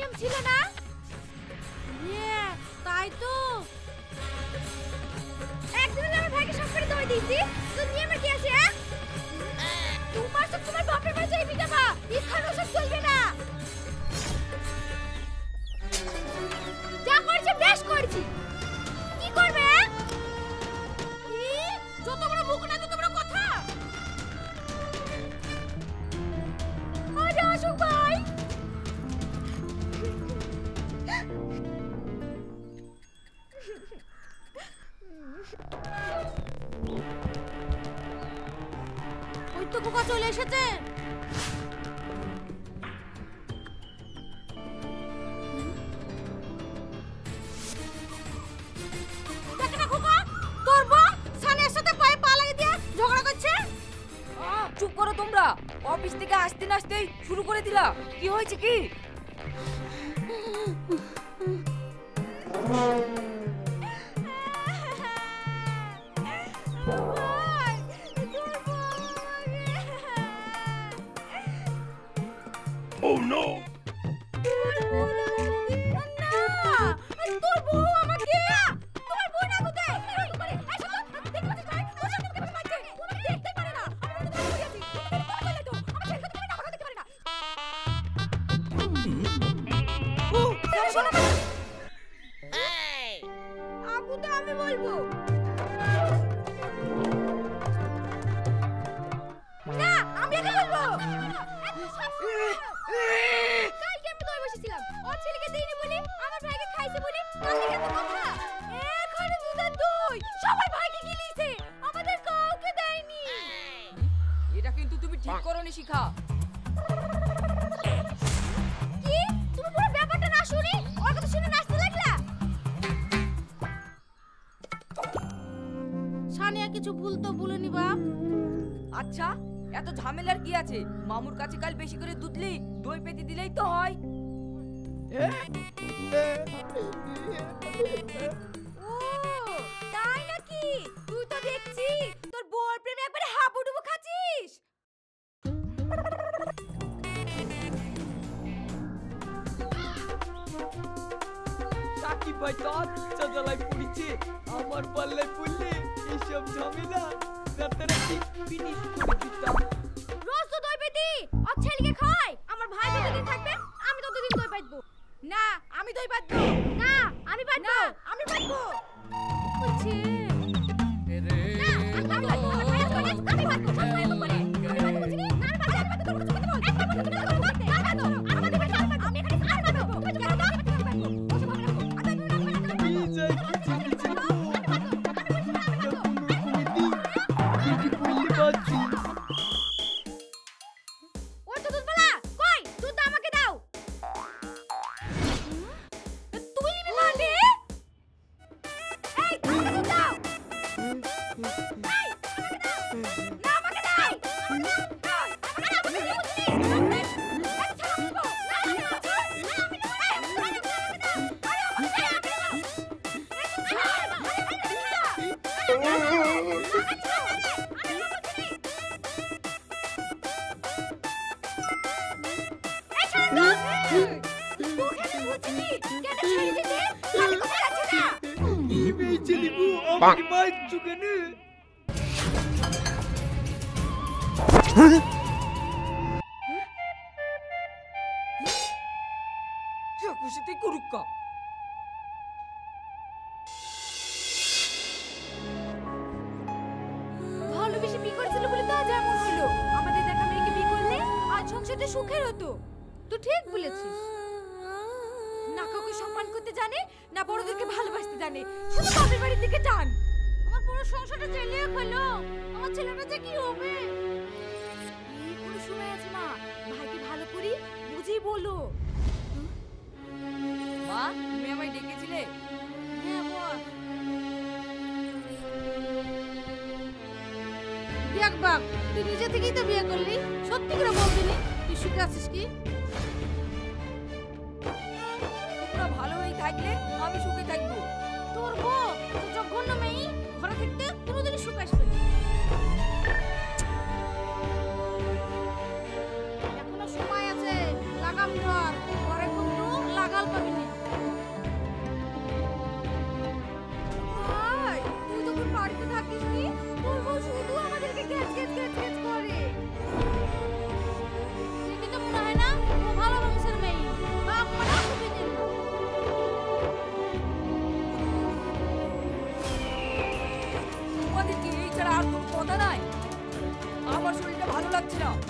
নিয়ম ছিল না? তাই তো একদিন আমার ভাইকে সব করে দই দিয়েছি, তো নিয়মের কি আছে? তোমার সব তোমার বাপের বাড়ি যাই বিটাবা, এখানে সব চলবে না। যা করছি বেশ করছি, কি করবে? যত বড় মুখ না তত বড় কথা। আরে অশোক ভাই, ওই তো খোকা চলে এসেছে। চুপ করো তোমরা, অফিস থেকে আসতে না আসতেই শুরু করে দিলা। কি হয়েছে কি? Oh no! আমি বলবো না, আমি আগে বলবো। কালকে আমি দই বসেছিলাম, ওর ছেলেকে দেইনি বলে, আমার ভাইকে খাইছে বলে, কালকে এত কথা। এখানে দুধের দই সবাই ভাইকে গিলিছে, আমাদের কাউকে দেয়নি। এটা কিন্তু তুমি ঠিক করোনি শিখা। কি তুমি পুরো ব্যাপারটা না শুনি ওর কথা শুনে নাচতে লাগলা? সানিয়া কিছু ভুল তো বলেনি বাপ। আচ্ছা, এত ঝামেলার কি আছে? মামুর কাছে কাল বেশি করে দুধলি দই পেতে দিলেই তো হয়। ও তাই নাকি? তুই তো দেখছি তোর বউর প্রেমে একবারে হাবুডুবু খাচ্ছিস। সাকিব ভাই তো আচ্ছা জ্বালায় পড়েছে, আমার পাল্লায় পড়লে এইসব ঝামেলা রাতারাতি ফিনিশ করে দিতাম। রোজ তো দই পেতি আর ছেলেকে খাওয়াই, আমার ভাই যতদিন থাকবে আমি ততদিন দই পাইবো না। আমি দই পাইবো না, আমি পাইবো না, আমি পাইবো বলছে না। আমি পাইবো না, আমি পাইবো না, আমি পাইবো না, আমি পাইবো না, বুঝিনি না। আমি পাইবো, আমি তোর কিছু বলতে বল, একটা বলতে তুমি কথা বলতে আমি পাইবো, আমাদের বাড়ি আমি পাইবো, আমি এখানে আর পাইবো, তুমি তো জানো আমি পাইবো, ওসব হবে না। আমি পাইবো, এই যাই কিছু কিছু তো কি কইলি বাচ্চি। ওই তো দুধবালা, কই দুধ আমাকে দাও। তুই নিবি মানে? এই আমাকে দুধ দাও। এই আমাকে দাও। না আমাকে দাও। আমাকে দাও। আমাকে মারছো কেন? খুশিতেই করুক কা। ভালোবেসে বিয়ে করেছিল বলে তো আজ এমন হলো। আমাদের দেখা মেয়েকে বিয়ে করলে আজ সংসারটা সুখের হতো। তুই ঠিক বলেছিস। না কাউকে সম্মান করতে জানে, না বড়দেরকে ভালোবাসতে জানে, শুধু বাপের বাড়ির দিকে টান। আমার পুরো সংসারটা চালিয়ে হলো, আমার ছেলেটা যে কি হবে? এখনো সময় আছে মা, ভাইকে ভালো করি বুঝিয়ে বলো। মা, তুমি আমায় ডেকেছিলে? হ্যাঁ বল। দেখ বাপ, তুই নিজে থেকেই তো বিয়ে করলি, সত্যি করে বলবি নি তুই সুখে আছিস কি? তোমরা ভালো হয়ে থাকলে আমি সুখে থাকবো। তোর বউ তোর জঘন্য মেয়ে, ঘরে থাকতে কোনোদিনই সুখ আসবে না। এখনো সময় আছে, লাগাম ধর, ঘরে কিন্তু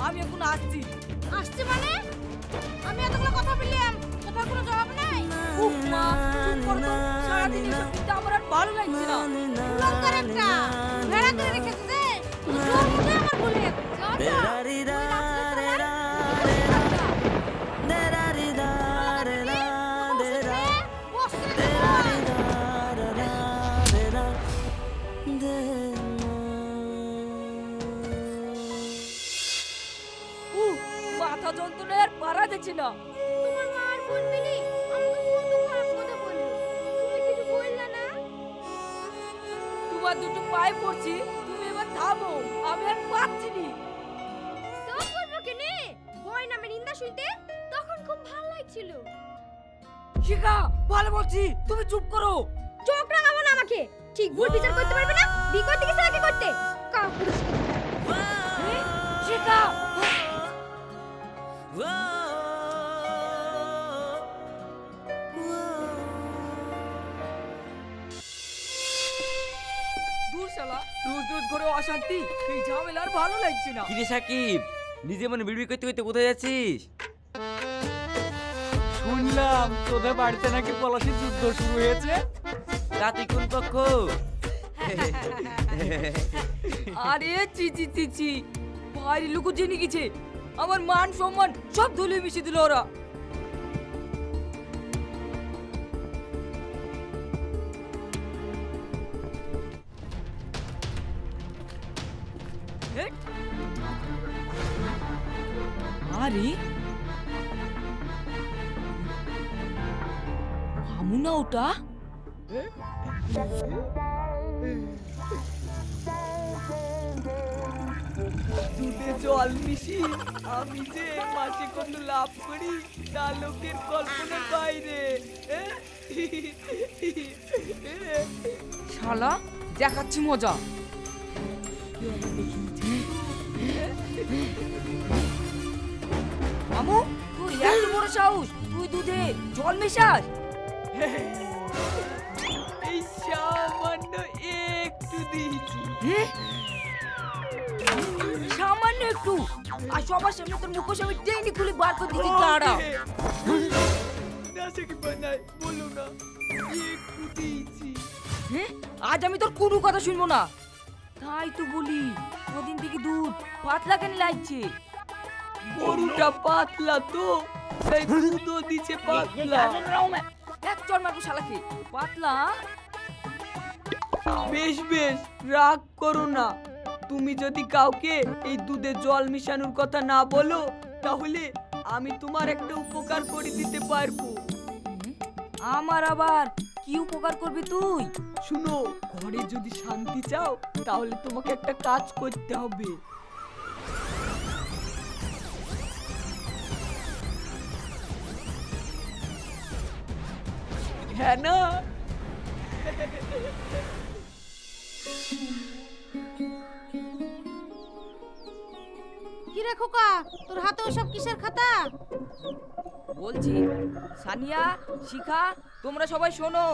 আমি এখন আসছি। আসছে মানে? আমি এতগুলো কথা বললাম, কথার কোনো জবাব নাই। উফ মা, চুপ করো তো। সারাদিন এসব শুনতে আমার আর ভালো লাগছে না। লঙ্কার একটা ভেড়া করে রেখেছে যে তোর মধ্যে আমার বলে মাথা যন্ত্রণায় আর পারা যাচ্ছে না। তোমার মা আর বলবি নি আমাকে কত খারাপ কথা বললো, তুমি কিছু বললা না? তোমার দুটো পায়ে পড়ছি, তুমি এবার থামো, আমি আর পারছি নি। তো করবো কেনে? বয় নামে নিন্দা শুনতে তখন খুব ভালো লাগছিল। শিখা, ভালো বলছি, তুমি চুপ করো। চোখ রাঙাবো না আমাকে, ঠিক ভুল বিচার করতে পারবে না? বিয়ে করতে গেছে আগে করতে কাপুরুষ। শিখা, দূর শালা, রোজ রোজ ঘরে অশান্তি, এই ঝামেলা আর ভালো লাগছে না। কিরে সাকিব, নিজে মনে বিড়বিড় করতে করতে কোথায় যাচ্ছিস? শুনলাম তোদের বাড়িতে নাকি পলাশির যুদ্ধ শুরু হয়েছে। তা তুই কোন পক্ষ? আরে চি চি চি চি, বাইরে লোক জেনে গেছে, আমার মান সম্মান সব ধুলে মিশিয়ে দিল ওরা। আরে মামু না ওটা? দুধে জল মিশি আমি যে মাসে কত লাভ করি তা লোকের কল্পনার বাইরে। শালা দেখাচ্ছি মজা। মামু, তুই এত বড় সাহস, তুই দুধে জল মেশাস? এই সামান্য একটু দিয়েছি। সামান্য একটু, আর সবার সামনে তোর মুখোশ আমি টেনে খুলে বার করে দিচ্ছি। তারা না সাকিব ভাই নাই, বলো না, একটু দিয়েছি। আজ আমি তোর কোনো কথা শুনবো না। তাই তো বলি, কদিন থেকে দুধ পাতলা কেন লাগছে? গরুটা পাতলা তো, তাই দুধও দিচ্ছে পাতলা। এক চড় মারবো শালাকে, পাতলা। বেশ বেশ, রাগ করো না। তুমি যদি কাউকে এই দুধে জল মিশানোর কথা না বলো, তাহলে আমি তোমার একটা উপকার করে দিতে পারবো। আমার আবার কি উপকার করবি তুই? শুনো, ঘরে যদি শান্তি চাও তাহলে তোমাকে একটা কাজ করতে হবে। হ্যাঁ না? কি রে খোকা, তোর হাতে ওসব কিসের খাতা? বলছি সানিয়া, শিখা, তোমরা সবাই শোনো।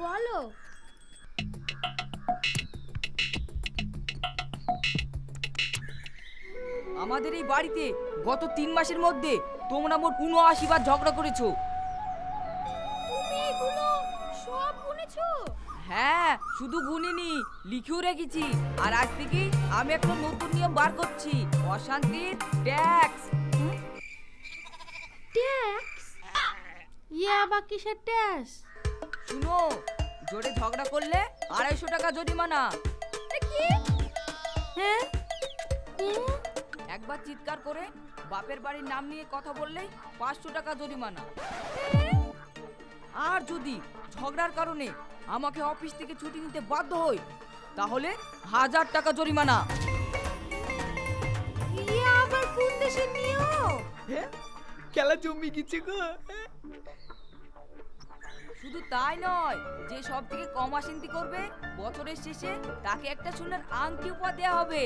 বলো। আমাদের এই বাড়িতে গত 3 মাসের মধ্যে তোমরা মোট 79 বার ঝগড়া করেছো। তুমি এগুলো সব গুনেছো? হ্যাঁ, শুধু গুনিনি, লিখেও রেখেছি। আর আজ থেকে আমি একটা নতুন নিয়ম বার করছি, অশান্তির ট্যাক্স। ট্যাক্স? ইয়া আবার কিসের ট্যাক্স? শুনো, জোরে ঝগড়া করলে 250 টাকা জরিমানা। কি? হ্যাঁ? একবার চিৎকার করে বাপের বাড়ির নাম নিয়ে কথা বললেই 500 টাকা জরিমানা। আর যদি ঝগড়ার কারণে আমাকে অফিস থেকে ছুটি নিতে বাধ্য হই, তাহলে 1000 টাকা জরিমানা। ইয়া আবার কোন দেশের নিয়ম? খেলা জমি গেছে গো। শুধু তাই নয়, যে সব থেকে কম অশান্তি করবে বছরের শেষে তাকে একটা সোনার আংটি উপহার দেওয়া হবে।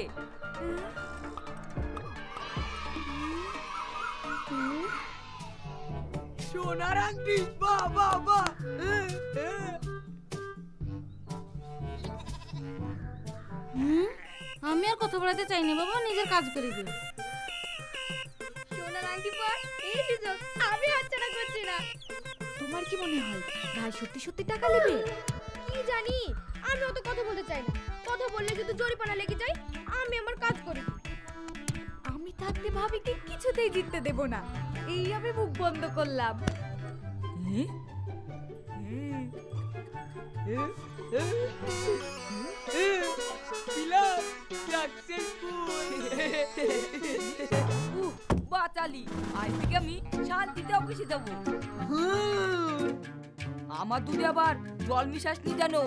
সোনার আংটি, বাহ বাহ বাহ। আমি আর কথা বলাতে চাইনি বাবা, নিজের কাজ করে দিও। সোনার আংটি পর এই সুযোগ আমি হাতছাড়া করছি না। তোমার কি মনে হয় ভাই সত্যি সত্যি টাকা নেবে? কি জানি, আমি অত কথা বলতে চাই না। কথা বললে যদি জরিমানা লেগে যায়, আমি আমার কাজ করি। আমি থাকতে ভাবিকে কিছুতেই জিততে দেব না, এই আমি মুখ বন্ধ করলাম। বাচালি, আজ থেকে আমি শান্তিতে অফিসে যাব। আমার দুধে আবার জল মিশাসনি জানো,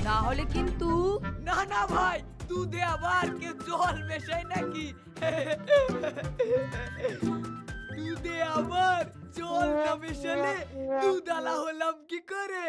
না হলে কিন্তু। না না ভাই, দুধে আবার কে জল মেশায় নাকি? দুধে আবার জল না মেশালে দুধ আলা হলাম কি করে?